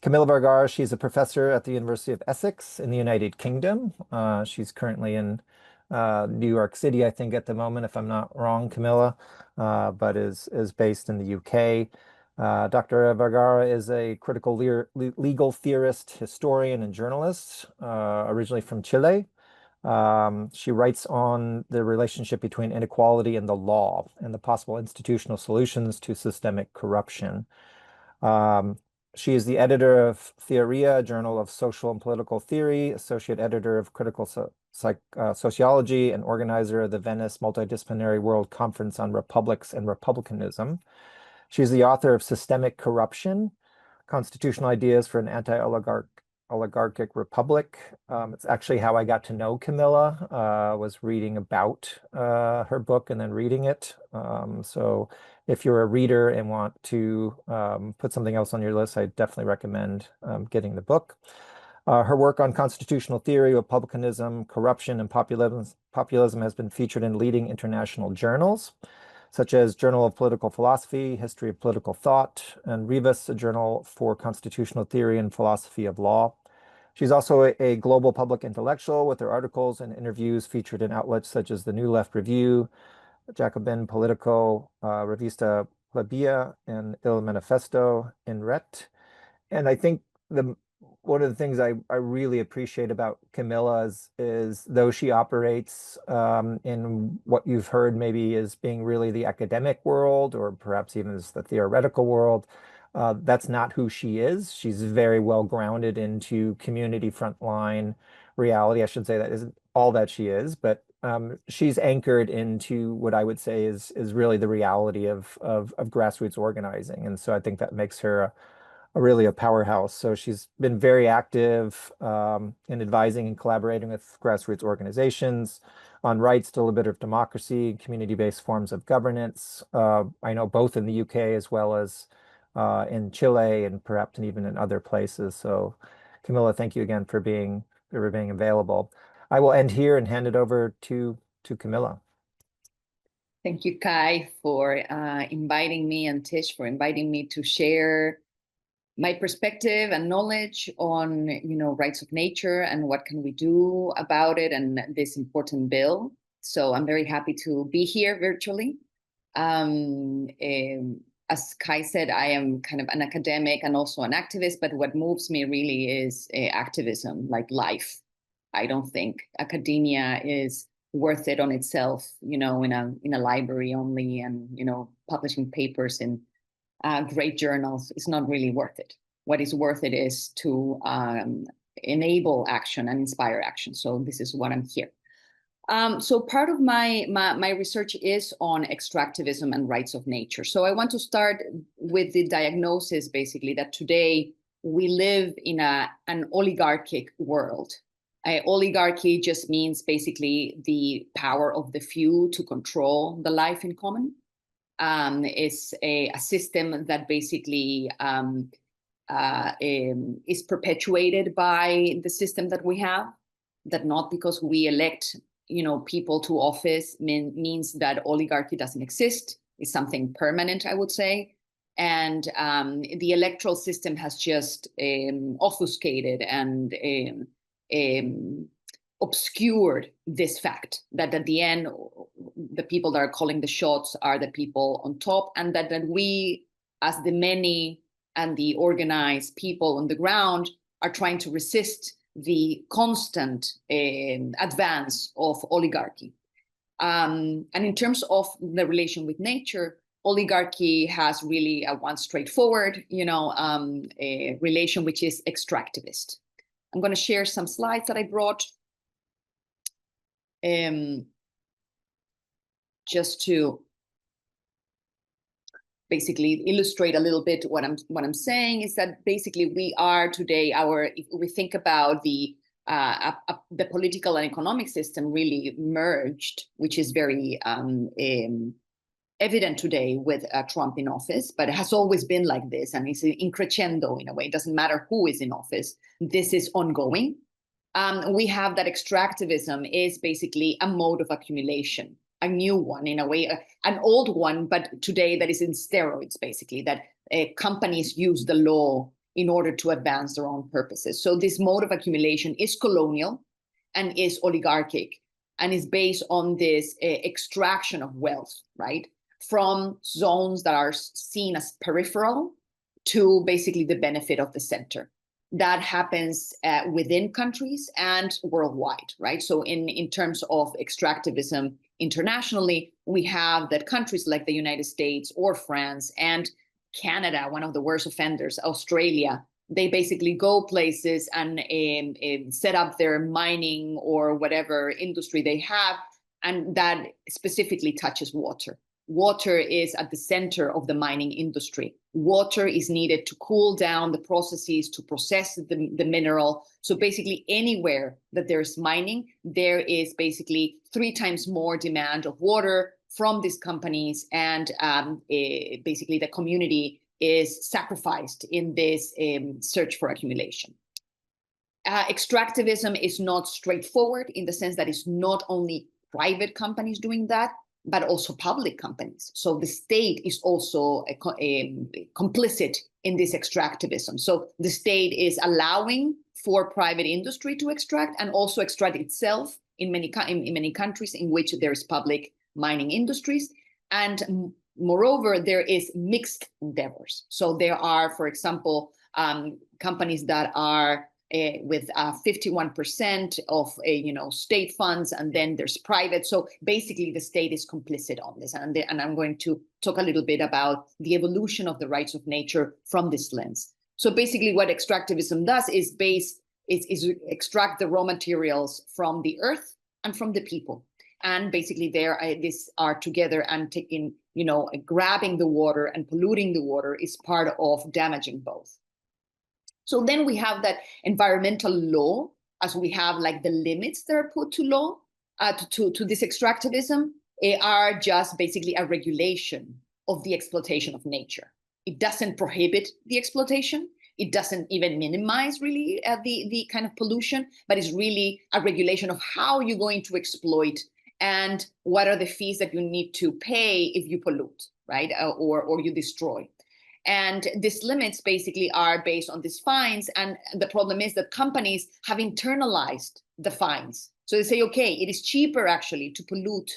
Camila Vergara, she's a professor at the University of Essex in the United Kingdom. She's currently in New York City, I think, at the moment, if I'm not wrong, Camila, but is based in the UK. Dr. Vergara is a critical legal theorist, historian, and journalist, originally from Chile. She writes on the relationship between inequality and the law and the possible institutional solutions to systemic corruption. Um, she is the editor of Theoria, a journal of social and political theory, associate editor of Critical Sociology, and organizer of the Venice Multidisciplinary World Conference on Republics and Republicanism. She's the author of Systemic Corruption, Constitutional Ideas for an Anti-Oligarchic Republic. It's actually how I got to know Camilla, was reading about her book and then reading it. So if you're a reader and want to put something else on your list, I definitely recommend getting the book. Her work on constitutional theory, republicanism, corruption, and populism has been featured in leading international journals, such as Journal of Political Philosophy, History of Political Thought, and Rebus, a journal for constitutional theory and philosophy of law. She's also a global public intellectual, with her articles and interviews featured in outlets such as the New Left Review, Jacobin Politico, Revista Plebea, and Il Manifesto in Ret. And I think one of the things I really appreciate about Camilla is though she operates in what you've heard maybe as being really the academic world, or perhaps even as the theoretical world, that's not who she is. She's very well grounded into community frontline reality. I should say that isn't all that she is, but she's anchored into what I would say is really the reality of grassroots organizing. And so I think that makes her really a powerhouse. So she's been very active in advising and collaborating with grassroots organizations on rights, deliberative democracy, community-based forms of governance. I know both in the UK as well as in Chile and perhaps even in other places. So Camilla, thank you again for being available. I will end here and hand it over to Camilla. Thank you, Kai, for inviting me, and Tish for inviting me to share my perspective and knowledge on, rights of nature and what can we do about it and this important bill. So I'm very happy to be here virtually. As Kai said, I am kind of an academic and also an activist, but what moves me really is activism, like life. I don't think academia is worth it on itself, in a library only, and publishing papers in great journals is not really worth it. What is worth it is to enable action and inspire action. So this is what I'm here. So part of my research is on extractivism and rights of nature. So I want to start with the diagnosis, basically, that today we live in an oligarchic world. Oligarchy just means basically the power of the few to control the life in common. Is a system that basically is perpetuated by the system that we have, that not because we elect people to office means that oligarchy doesn't exist. It's something permanent, I would say. And the electoral system has just obfuscated and obscured this fact that at the end, the people that are calling the shots are the people on top, and that we, as the many and the organized people on the ground, are trying to resist the constant advance of oligarchy. And in terms of the relation with nature, oligarchy has really one straightforward, a relation which is extractivist. I'm going to share some slides that I brought just to basically illustrate a little bit what I'm saying. Is that basically we are today, if we think about the political and economic system really merged, which is very evident today with Trump in office, but it has always been like this, and it's in crescendo in a way. It doesn't matter who is in office. This is ongoing. We have that extractivism is basically a mode of accumulation, a new one in a way, an old one, but today that is in steroids, basically, that companies use the law in order to advance their own purposes. So this mode of accumulation is colonial and is oligarchic, and is based on this extraction of wealth, right? From zones that are seen as peripheral to basically the benefit of the center. That happens within countries and worldwide, right? So in terms of extractivism internationally, we have that countries like the United States or France and Canada, one of the worst offenders, Australia, they basically go places and set up their mining or whatever industry they have, and that specifically touches water. Water is at the center of the mining industry. Water is needed to cool down the processes, to process the mineral. So basically anywhere that there's mining, there is basically 3 times more demand of water from these companies, and basically the community is sacrificed in this search for accumulation. Extractivism is not straightforward in the sense that it's not only private companies doing that, but also public companies. So the state is also complicit in this extractivism. So the state is allowing for private industry to extract, and also extract itself in many countries in which there is public mining industries. And moreover, there is mixed endeavors. So there are, for example, companies that are with 51% of state funds, and then there's private. So basically, the state is complicit on this, and I'm going to talk a little bit about the evolution of the rights of nature from this lens. So basically, what extractivism does is extract the raw materials from the earth and from the people, and basically these are together, and taking grabbing the water and polluting the water is part of damaging both. So then we have that environmental law, as we have like the limits that are put to law, to this extractivism, are just basically a regulation of the exploitation of nature. It doesn't prohibit the exploitation. It doesn't even minimize really the kind of pollution, but it's really a regulation of how you're going to exploit and what are the fees that you need to pay if you pollute, right? Or you destroy. And these limits basically are based on these fines. And the problem is that companies have internalized the fines. So they say, okay, it is cheaper actually to pollute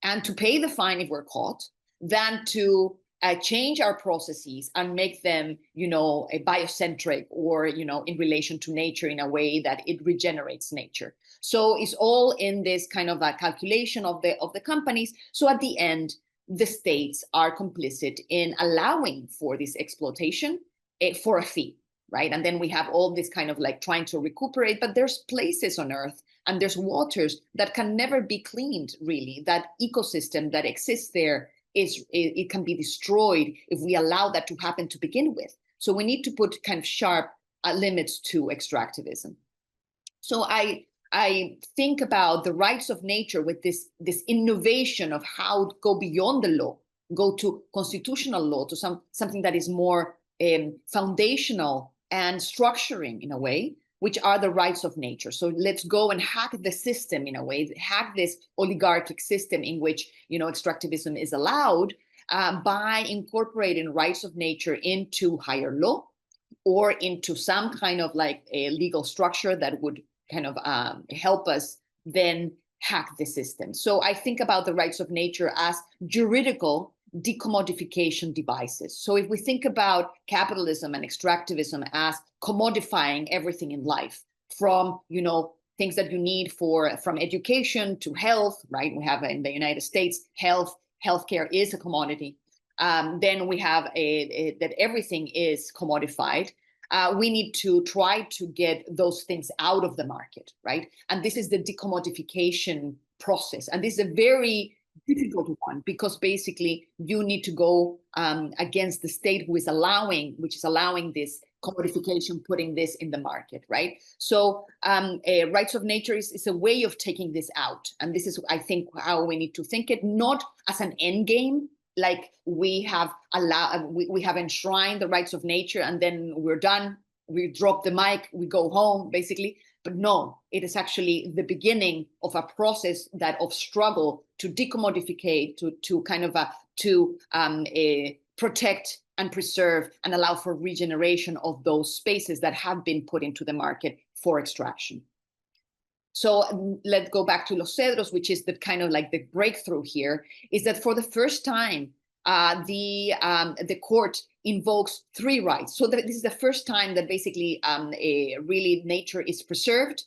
and to pay the fine if we're caught than to change our processes and make them, a biocentric or, in relation to nature in a way that it regenerates nature. So it's all in this kind of a calculation of the companies. So at the end, the states are complicit in allowing for this exploitation for a fee, right? And then we have all this kind of like trying to recuperate, but there's places on Earth and there's waters that can never be cleaned, really. That ecosystem that exists there, it can be destroyed if we allow that to happen to begin with. So we need to put kind of sharp limits to extractivism. So I think about the rights of nature with this innovation of how to go beyond the law, go to constitutional law, to something that is more foundational and structuring in a way, which are the rights of nature. So let's go and hack the system in a way, hack this oligarchic system in which extractivism is allowed by incorporating rights of nature into higher law or into some kind of like a legal structure that would kind of help us then hack the system. So I think about the rights of nature as juridical decommodification devices. So if we think about capitalism and extractivism as commodifying everything in life, from things that you need from education to health, right? We have in the United States, healthcare is a commodity. Then we have that everything is commodified. We need to try to get those things out of the market, right? And this is the decommodification process. And this is a very difficult one, because basically you need to go against the state which is allowing this commodification, putting this in the market, right? So rights of nature is a way of taking this out. And this is, I think, how we need to think it, not as an end game, like we have enshrined the rights of nature and then we're done, we drop the mic, we go home, basically. But no, it is actually the beginning of a process of struggle to decommodificate, to protect and preserve and allow for regeneration of those spaces that have been put into the market for extraction. So let's go back to Los Cedros, which is the kind of like the breakthrough here, is that for the first time, the court invokes three rights. So this is the first time that basically really nature is preserved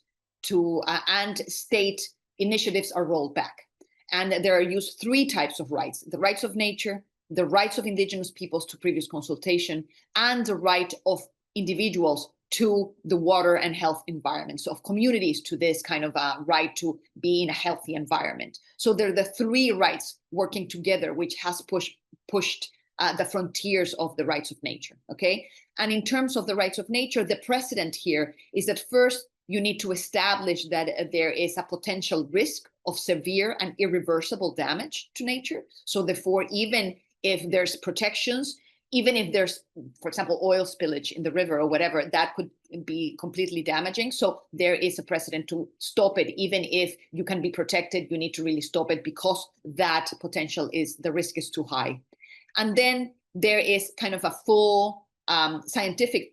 and state initiatives are rolled back. And there are used three types of rights: the rights of nature, the rights of indigenous peoples to previous consultation, and the right of individuals to the water and health environment, so of communities to this kind of right to be in a healthy environment. So they're the three rights working together, which has pushed the frontiers of the rights of nature, okay? And in terms of the rights of nature, the precedent here is that first, you need to establish that there is a potential risk of severe and irreversible damage to nature. So therefore, even if there's protections, even if there's, for example, oil spillage in the river or whatever, that could be completely damaging. So there is a precedent to stop it. Even if you can be protected, you need to really stop it because that potential the risk is too high. And then there is kind of a full scientific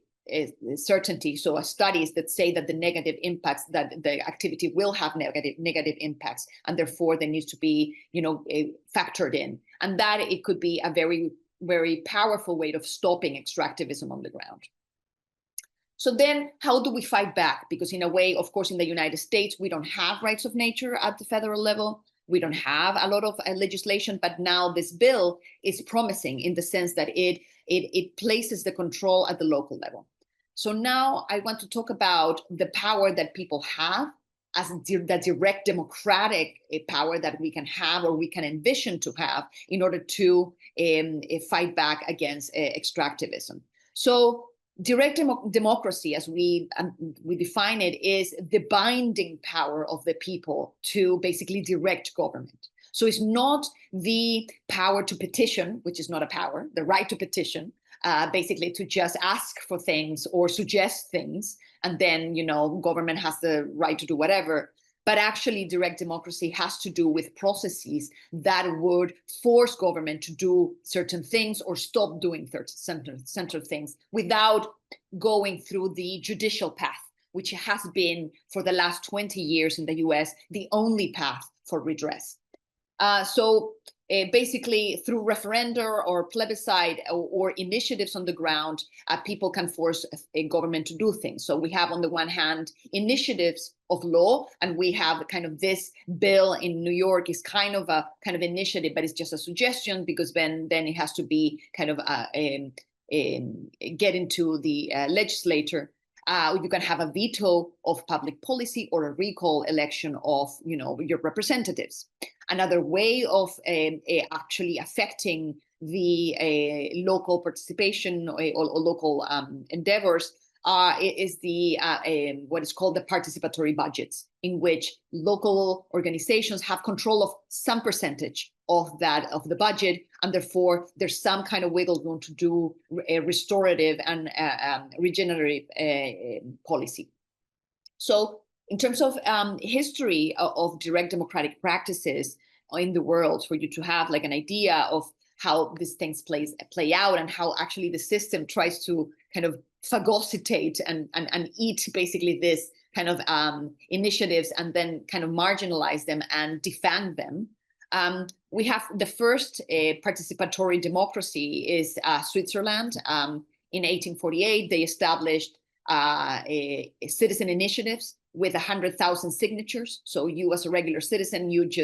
certainty. So studies that say that the negative impacts, that the activity will have negative impacts, and therefore there needs to be, factored in. And that it could be a very powerful way of stopping extractivism on the ground. So then how do we fight back? Because in a way, of course, in the United States, we don't have rights of nature at the federal level. We don't have a lot of legislation, but now this bill is promising in the sense that it places the control at the local level. So now I want to talk about the power that people have as the direct democratic power that we can have or we can envision to have in order to fight back against extractivism. So direct democracy, as we define it, is the binding power of the people to basically direct government. So it's not the power to petition, which is not a power, the right to petition, basically to just ask for things or suggest things, and then, government has the right to do whatever. But actually, direct democracy has to do with processes that would force government to do certain things or stop doing certain things without going through the judicial path, which has been for the last 20 years in the US, the only path for redress. Basically, through referenda or plebiscite or initiatives on the ground, people can force a government to do things. So we have, on the one hand, initiatives of law, and we have kind of this bill in New York is kind of initiative, but it's just a suggestion, because then it has to be kind of get into the legislature. You can have a veto of public policy or a recall election of, your representatives. Another way of actually affecting the local participation or local endeavors is the what is called the participatory budgets, in which local organizations have control of some percentage of the budget, and therefore there's some kind of wiggle room to do a restorative and regenerative policy. So in terms of history of direct democratic practices in the world, for you to have like an idea of how these things play out and how actually the system tries to kind of phagocytate and eat basically this kind of initiatives and then kind of marginalize them and defang them. We have the first participatory democracy is Switzerland. In 1848, they established citizen initiatives with 100,000 signatures. So you, as a regular citizen, they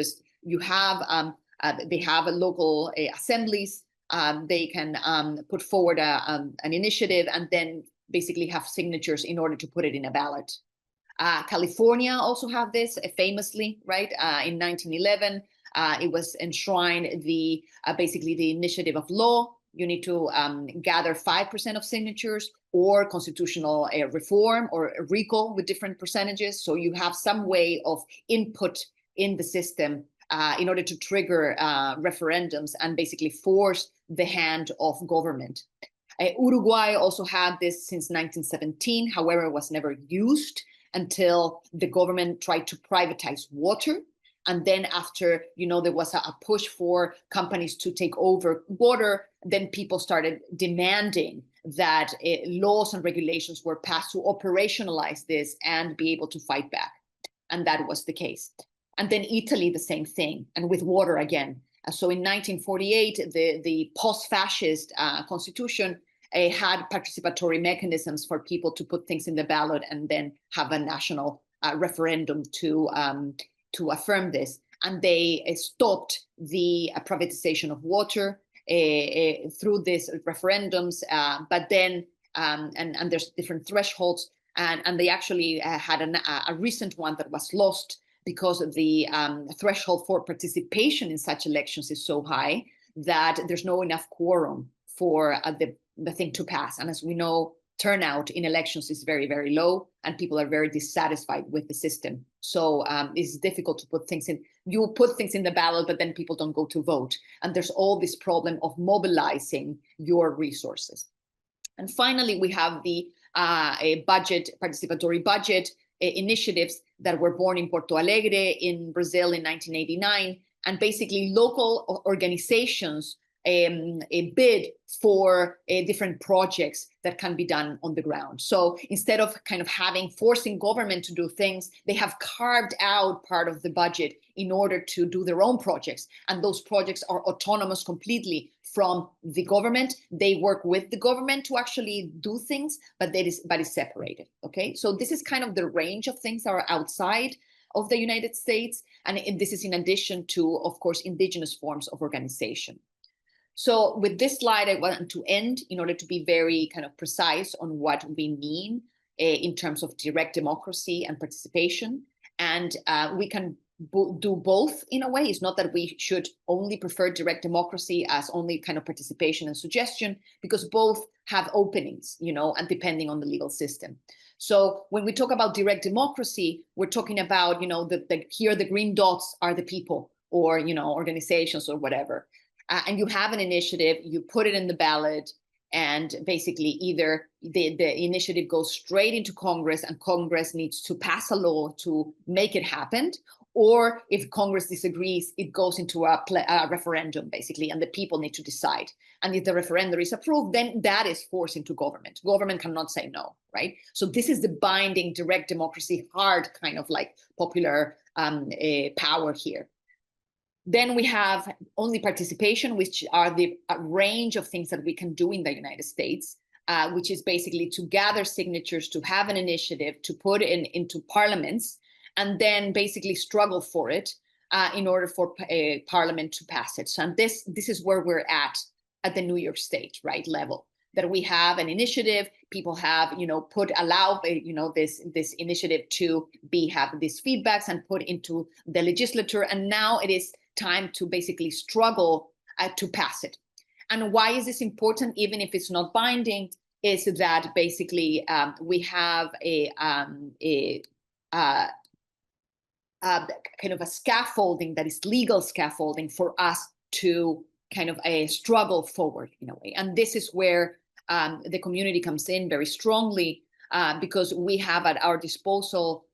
have local assemblies. They can put forward an initiative and then basically have signatures in order to put it in a ballot. California also have this famously, right? In 1911, it was enshrined basically the initiative of law. You need to gather 5% of signatures, or constitutional reform or a recall with different percentages. So you have some way of input in the system in order to trigger referendums and basically force the hand of government. Uruguay also had this since 1917. However, it was never used until the government tried to privatize water. And then after, there was a push for companies to take over water, then people started demanding that laws and regulations were passed to operationalize this and be able to fight back. And that was the case. And then Italy, the same thing, and with water again. So in 1948, the post-fascist constitution had participatory mechanisms for people to put things in the ballot and then have a national referendum to affirm this. And they stopped the privatization of water through these referendums, but then, and there's different thresholds, and they actually had a recent one that was lost because the threshold for participation in such elections is so high that there's no enough quorum for the thing to pass. And as we know, turnout in elections is very, very low, and people are very dissatisfied with the system. So it's difficult to put things in. You put things in the ballot, but then people don't go to vote. And there's all this problem of mobilizing your resources. And finally, we have the participatory budget initiatives that were born in Porto Alegre in Brazil in 1989. And basically local organizations bid for different projects that can be done on the ground. So instead of kind of forcing government to do things, they have carved out part of the budget in order to do their own projects. And those projects are autonomous completely from the government. They work with the government to actually do things, but it's separated. Okay, so this is kind of the range of things that are outside of the United States. And this is in addition to, of course, indigenous forms of organization. So with this slide, I want to end in order to be very kind of precise on what we mean in terms of direct democracy and participation. And we can do both in a way. It's not that we should only prefer direct democracy as only kind of participation and suggestion, because both have openings, and depending on the legal system. So when we talk about direct democracy, we're talking about, here the green dots are the people or, organizations or whatever. And you have an initiative, you put it in the ballot, and basically either the initiative goes straight into Congress and Congress needs to pass a law to make it happen, or if Congress disagrees, it goes into a referendum, basically, and the people need to decide. And if the referendum is approved, then that is forced into government. Government cannot say no, right? So this is the binding direct democracy, hard kind of like popular power here. Then we have only participation, which are the range of things that we can do in the United States, which is basically to gather signatures, to have an initiative, to put into parliaments, and then basically struggle for it in order for parliament to pass it. So this is where we're at the New York State, right, level, that we have an initiative, people have, allow this initiative to have these feedbacks and put into the legislature, and now it is time to basically struggle to pass it. And why is this important, even if it's not binding, is that basically we have a kind of a scaffolding that is legal scaffolding for us to kind of struggle forward in a way. And this is where the community comes in very strongly, because we have at our disposal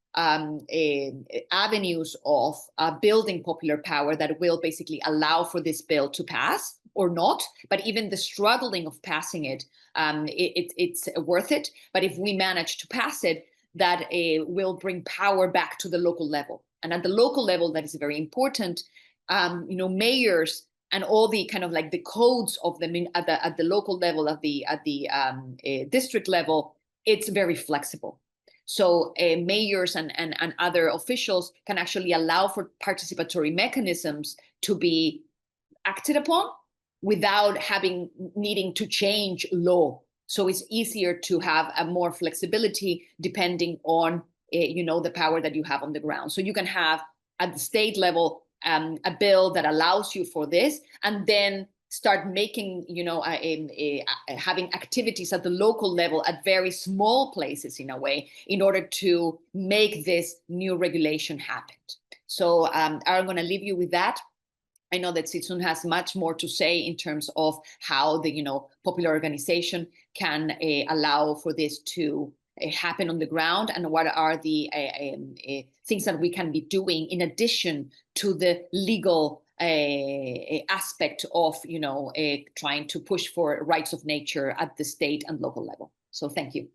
avenues of building popular power that will basically allow for this bill to pass or not. But even the struggling of passing it, it's worth it. But if we manage to pass it, that will bring power back to the local level. And at the local level, that is very important. Mayors and all the kind of like the codes of them at the local level, at the district level, it's very flexible. So mayors and other officials can actually allow for participatory mechanisms to be acted upon without needing to change law. So it's easier to have a more flexibility depending on the power that you have on the ground. So you can have at the state level a bill that allows you for this, and then start making, having activities at the local level at very small places in a way, in order to make this new regulation happen. So I'm going to leave you with that. I know that Sitsun has much more to say in terms of how the popular organization can allow for this to happen on the ground, and what are the things that we can be doing in addition to the legal aspect of, trying to push for rights of nature at the state and local level. So thank you.